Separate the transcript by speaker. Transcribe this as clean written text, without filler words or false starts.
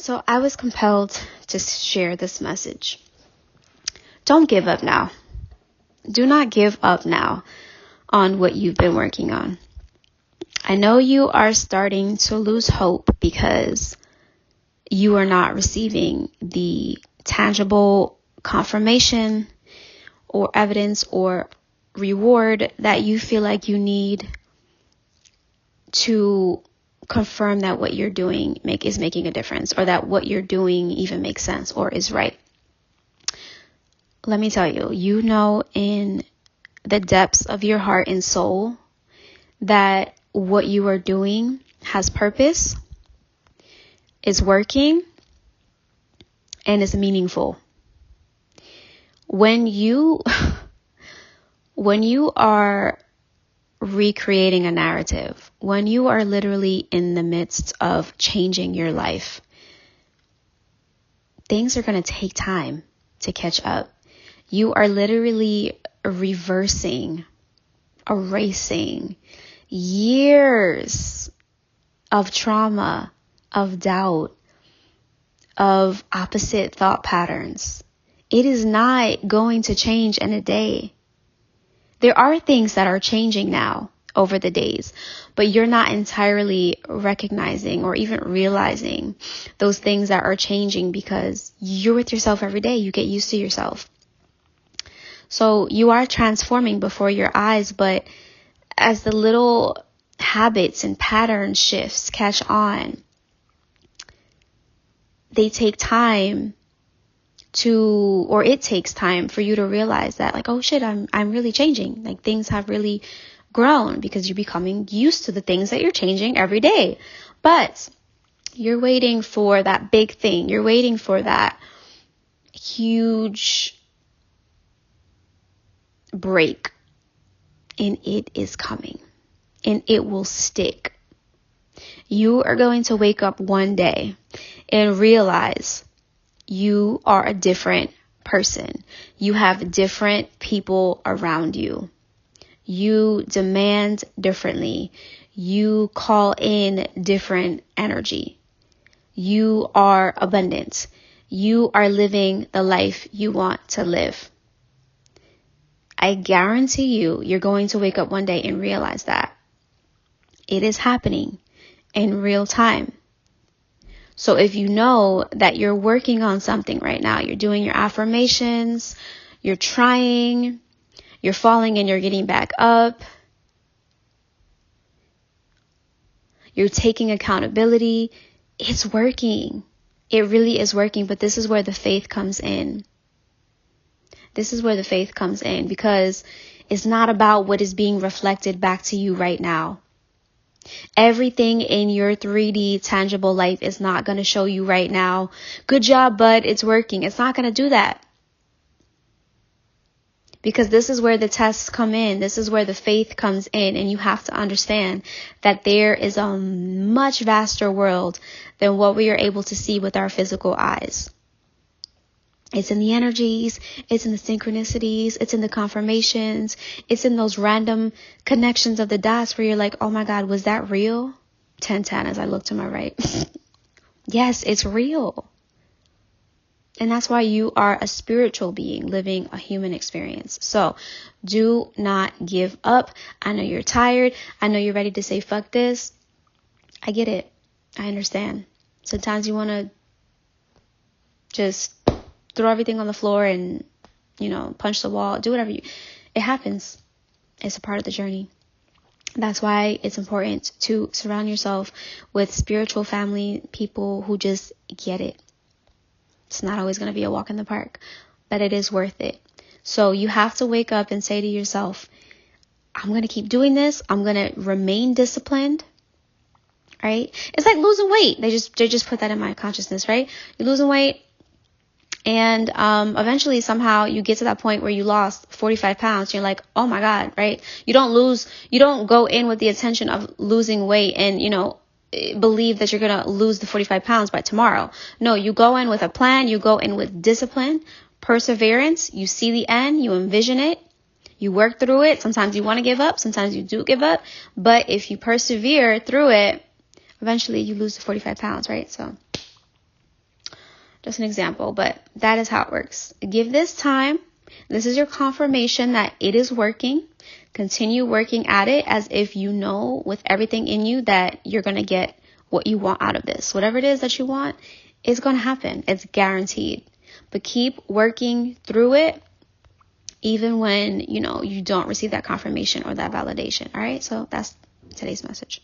Speaker 1: So I was compelled to share this message. Don't give up now. Do not give up now on what you've been working on. I know you are starting to lose hope because you are not receiving the tangible confirmation or evidence or reward that you feel like you need to confirm that what you're doing is making a difference, or that what you're doing even makes sense or is right. Let me tell you, you know in the depths of your heart and soul that what you are doing has purpose, is working, and is meaningful. When you are recreating a narrative, when you are literally in the midst of changing your life, things are going to take time to catch up. You are literally erasing years of trauma, of doubt, of opposite thought patterns. It is not going to change in a day. There are things that are changing now over the days, but you're not entirely recognizing or even realizing those things that are changing because you're with yourself every day. You get used to yourself. So you are transforming before your eyes, but as the little habits and pattern shifts catch on, it takes time for you to realize that, like, oh shit, I'm really changing. Like, things have really grown because you're becoming used to the things that you're changing every day. But you're waiting for that big thing. You're waiting for that huge break, and it is coming, and it will stick. You are going to wake up one day and realize you are a different person. You have different people around you. You demand differently. You call in different energy. You are abundant. You are living the life you want to live. I guarantee you're going to wake up one day and realize that it is happening in real time. So if you know that you're working on something right now, you're doing your affirmations, you're trying, you're falling and you're getting back up, you're taking accountability, it's working. It really is working. But this is where the faith comes in. This is where the faith comes in, because it's not about what is being reflected back to you right now. Everything in your 3D tangible life is not going to show you right now, good job, bud, it's working. It's not going to do that. Because this is where the tests come in. This is where the faith comes in. And you have to understand that there is a much vaster world than what we are able to see with our physical eyes. It's in the energies, it's in the synchronicities, it's in the confirmations, it's in those random connections of the dots where you're like, oh my God, was that real? 10-10 as I look to my right. Yes, it's real. And that's why you are a spiritual being living a human experience. So do not give up. I know you're tired. I know you're ready to say, fuck this. I get it. I understand. Sometimes you want to just throw everything on the floor and, punch the wall, do whatever it happens. It's a part of the journey. That's why it's important to surround yourself with spiritual family, people who just get it. It's not always going to be a walk in the park, but it is worth it. So you have to wake up and say to yourself, I'm going to keep doing this. I'm going to remain disciplined. Right? It's like losing weight. They just put that in my consciousness, right? You're losing weight. And eventually somehow you get to that point where you lost 45 pounds. You're like, oh my God, right? You don't go in with the intention of losing weight and, believe that you're going to lose the 45 pounds by tomorrow. No, you go in with a plan. You go in with discipline, perseverance. You see the end. You envision it. You work through it. Sometimes you want to give up. Sometimes you do give up. But if you persevere through it, eventually you lose the 45 pounds, right? So Just an example, but that is how it works. Give this time. This is your confirmation that it is working. Continue working at it as if you know with everything in you that you're going to get what you want out of this. Whatever it is that you want is going to happen. It's guaranteed. But keep working through it even when, you don't receive that confirmation or that validation. All right. So that's today's message.